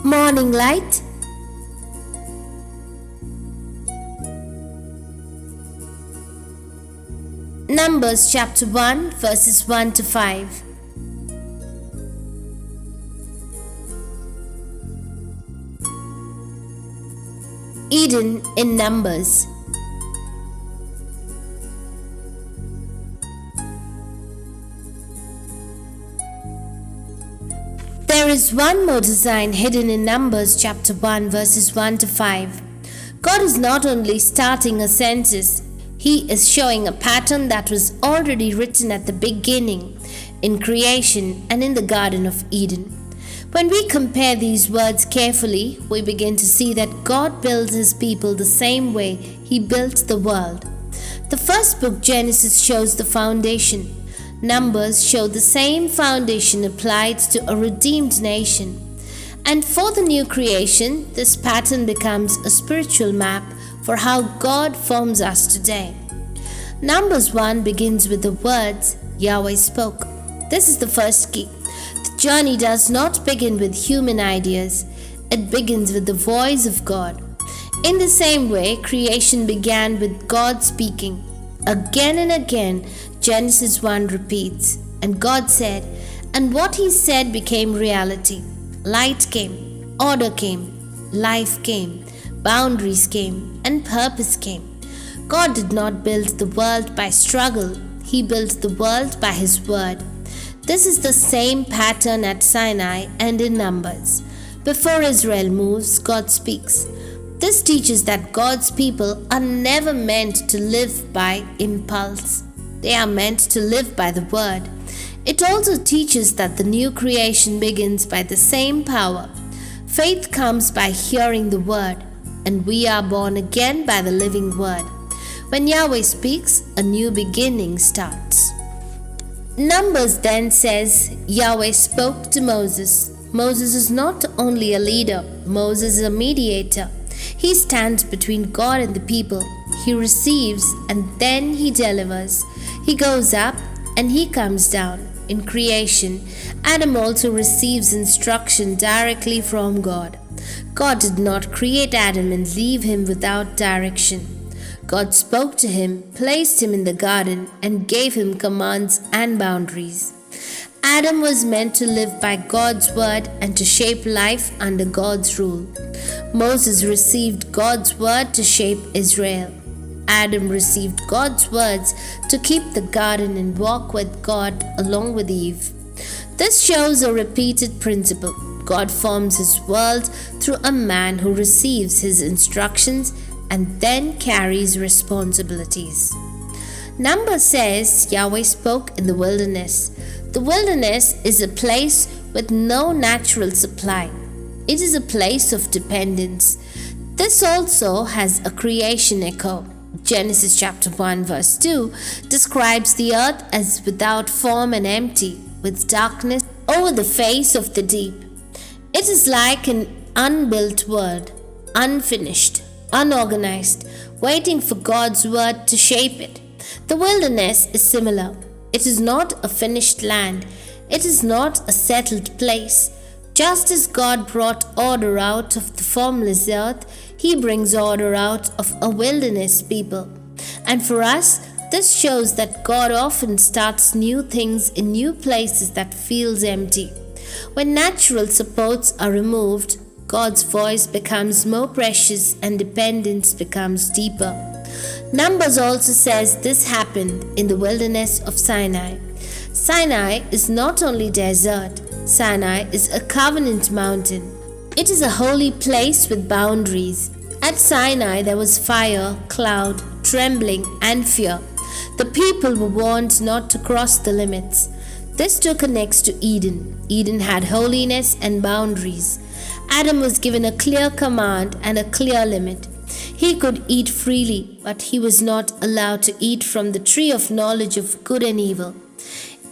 Morning light. Numbers chapter 1 verses 1 to 5. Eden in Numbers. There is one more design hidden in Numbers chapter 1 verses 1 to 5. God is not only starting a census, He is showing a pattern that was already written at the beginning, in creation and in the Garden of Eden. When we compare these words carefully, we begin to see that God builds His people the same way He built the world. The first book, Genesis, shows the foundation. Numbers show the same foundation applied to a redeemed nation. And for the new creation, this pattern becomes a spiritual map for how God forms us today. Numbers 1 begins with the words, Yahweh spoke. This is the first key. The journey does not begin with human ideas, it begins with the voice of God. In the same way, creation began with God speaking. Again and again, Genesis 1 repeats, and God said, and what He said became reality. Light came, order came, life came, boundaries came, and purpose came. God did not build the world by struggle, He built the world by His word. This is the same pattern at Sinai and in Numbers. Before Israel moves, God speaks. This teaches that God's people are never meant to live by impulse. They are meant to live by the word. It also teaches that the new creation begins by the same power. Faith comes by hearing the word, and we are born again by the living word. When Yahweh speaks, a new beginning starts. Numbers then says, Yahweh spoke to Moses. Moses is not only a leader, Moses is a mediator. He stands between God and the people. He receives and then He delivers. He goes up and He comes down. In creation, Adam also receives instruction directly from God. God did not create Adam and leave him without direction. God spoke to him, placed him in the garden, and gave him commands and boundaries. Adam was meant to live by God's word and to shape life under God's rule. Moses received God's word to shape Israel. Adam received God's words to keep the garden and walk with God along with Eve. This shows a repeated principle. God forms His world through a man who receives His instructions and then carries responsibilities. Numbers says Yahweh spoke in the wilderness. The wilderness is a place with no natural supply. It is a place of dependence. This also has a creation echo. Genesis chapter 1 verse 2 describes the earth as without form and empty, with darkness over the face of the deep. It is like an unbuilt world, unfinished, unorganized, waiting for God's word to shape it. The wilderness is similar. It is not a finished land. It is not a settled place. Just as God brought order out of the formless earth, He brings order out of a wilderness people. And for us, this shows that God often starts new things in new places that feels empty. When natural supports are removed, God's voice becomes more precious and dependence becomes deeper. Numbers also says this happened in the wilderness of Sinai. Sinai is not only desert, Sinai is a covenant mountain. It is a holy place with boundaries. At Sinai there was fire, cloud, trembling, and fear. The people were warned not to cross the limits. This too connects to Eden. Eden had holiness and boundaries. Adam was given a clear command and a clear limit. He could eat freely, but he was not allowed to eat from the tree of knowledge of good and evil.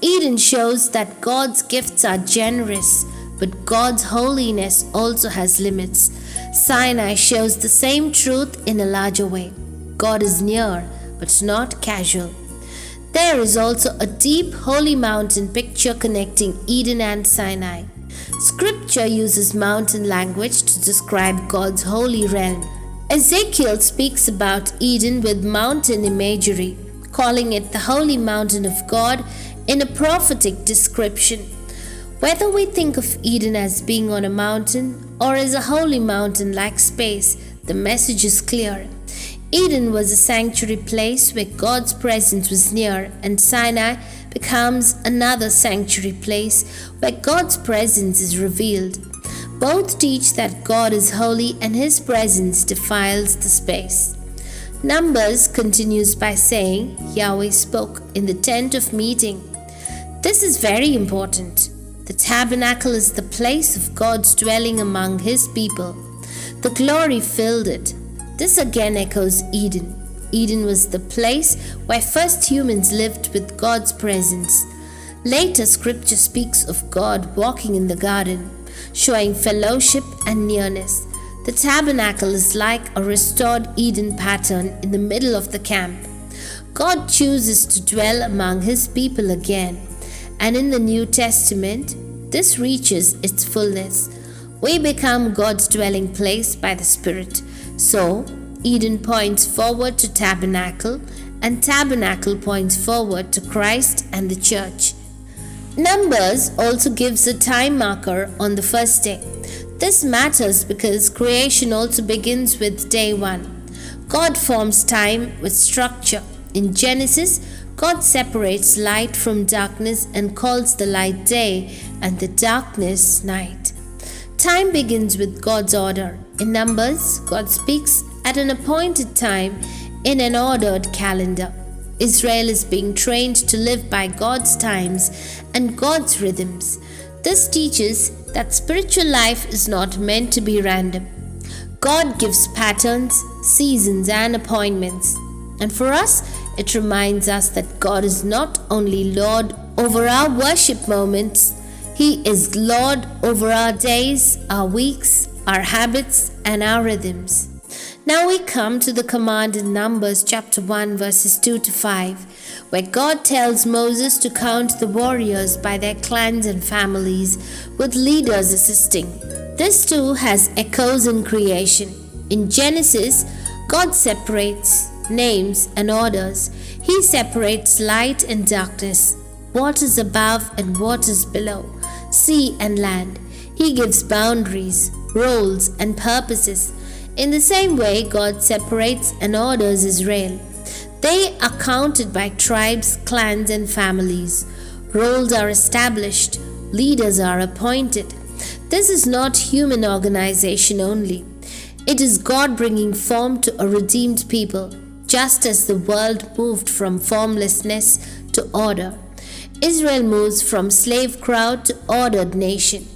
Eden shows that God's gifts are generous, but God's holiness also has limits. Sinai shows the same truth in a larger way. God is near, but not casual. There is also a deep holy mountain picture connecting Eden and Sinai. Scripture uses mountain language to describe God's holy realm. Ezekiel speaks about Eden with mountain imagery, calling it the holy mountain of God in a prophetic description. Whether we think of Eden as being on a mountain or as a holy mountain-like space, the message is clear. Eden was a sanctuary place where God's presence was near, and Sinai becomes another sanctuary place where God's presence is revealed. Both teach that God is holy and His presence defiles the space. Numbers continues by saying, Yahweh spoke in the tent of meeting. This is very important. The tabernacle is the place of God's dwelling among His people. The glory filled it. This again echoes Eden. Eden was the place where first humans lived with God's presence. Later, Scripture speaks of God walking in the garden, showing fellowship and nearness. The tabernacle is like a restored Eden pattern in the middle of the camp. God chooses to dwell among His people again, and in the New Testament, this reaches its fullness. We become God's dwelling place by the Spirit. So, Eden points forward to tabernacle, and tabernacle points forward to Christ and the church. Numbers also gives a time marker on the first day. This matters because creation also begins with day 1. God forms time with structure. In Genesis, God separates light from darkness and calls the light day and the darkness night. Time begins with God's order. In Numbers, God speaks at an appointed time in an ordered calendar. Israel is being trained to live by God's times and God's rhythms. This teaches that spiritual life is not meant to be random. God gives patterns, seasons, and appointments. And for us, it reminds us that God is not only Lord over our worship moments, He is Lord over our days, our weeks, our habits, and our rhythms. Now we come to the command in Numbers chapter 1 verses 2 to 5, where God tells Moses to count the warriors by their clans and families, with leaders assisting. This too has echoes in creation. In Genesis, God separates, names, and orders. He separates light and darkness, what is above and what is below, sea and land. He gives boundaries, roles, and purposes. In the same way, God separates and orders Israel. They are counted by tribes, clans, and families. Roles are established, leaders are appointed. This is not human organization only. It is God bringing form to a redeemed people, just as the world moved from formlessness to order. Israel moves from slave crowd to ordered nation.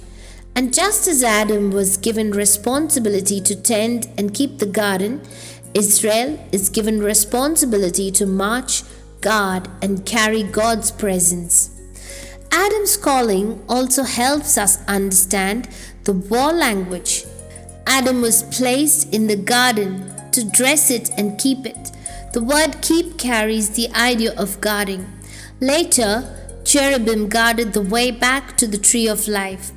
And just as Adam was given responsibility to tend and keep the garden, Israel is given responsibility to march, guard, and carry God's presence. Adam's calling also helps us understand the war language. Adam was placed in the garden to dress it and keep it. The word keep carries the idea of guarding. Later, cherubim guarded the way back to the tree of life.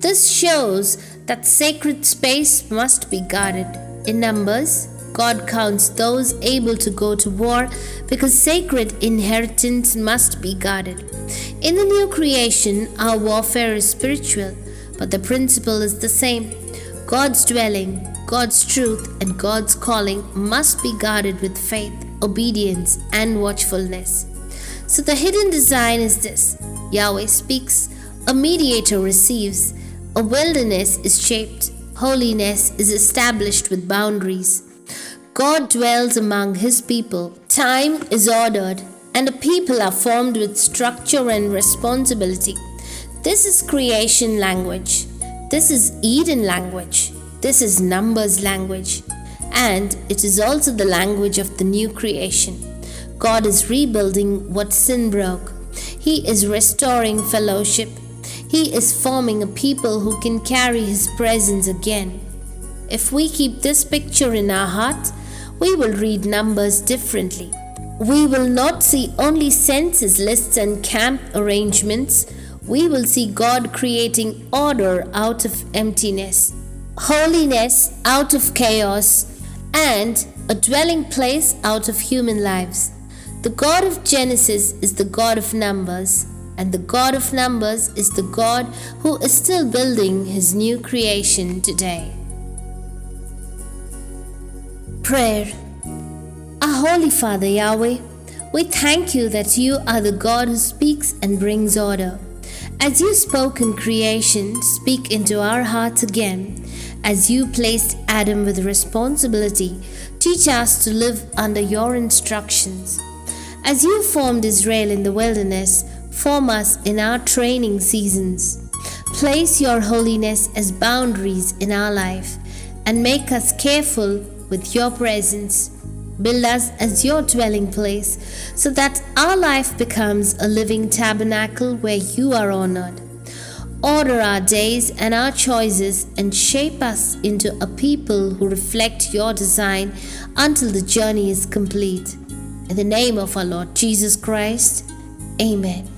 This shows that sacred space must be guarded. In Numbers, God counts those able to go to war because sacred inheritance must be guarded. In the new creation, our warfare is spiritual, but the principle is the same. God's dwelling, God's truth, and God's calling must be guarded with faith, obedience, and watchfulness. So the hidden design is this: Yahweh speaks, a mediator receives, a wilderness is shaped, holiness is established with boundaries. God dwells among His people, time is ordered, and the people are formed with structure and responsibility. This is creation language. This is Eden language. This is Numbers language. And it is also the language of the new creation. God is rebuilding what sin broke. He is restoring fellowship. He is forming a people who can carry His presence again. If we keep this picture in our heart, we will read Numbers differently. We will not see only census lists and camp arrangements. we will see God creating order out of emptiness, holiness out of chaos, and a dwelling place out of human lives. The God of Genesis is the God of numbers, and the God of numbers is the God who is still building his new creation today. Prayer. Our Holy Father Yahweh, we thank you that you are the God who speaks and brings order. As you spoke in creation, speak into our hearts again. As you placed Adam with responsibility, teach us to live under your instructions. As you formed Israel in the wilderness, form us in our training seasons. Place your holiness as boundaries in our life and make us careful with your presence. Build us as your dwelling place so that our life becomes a living tabernacle where you are honored. Order our days and our choices and shape us into a people who reflect your design until the journey is complete. In the name of our Lord Jesus Christ, Amen.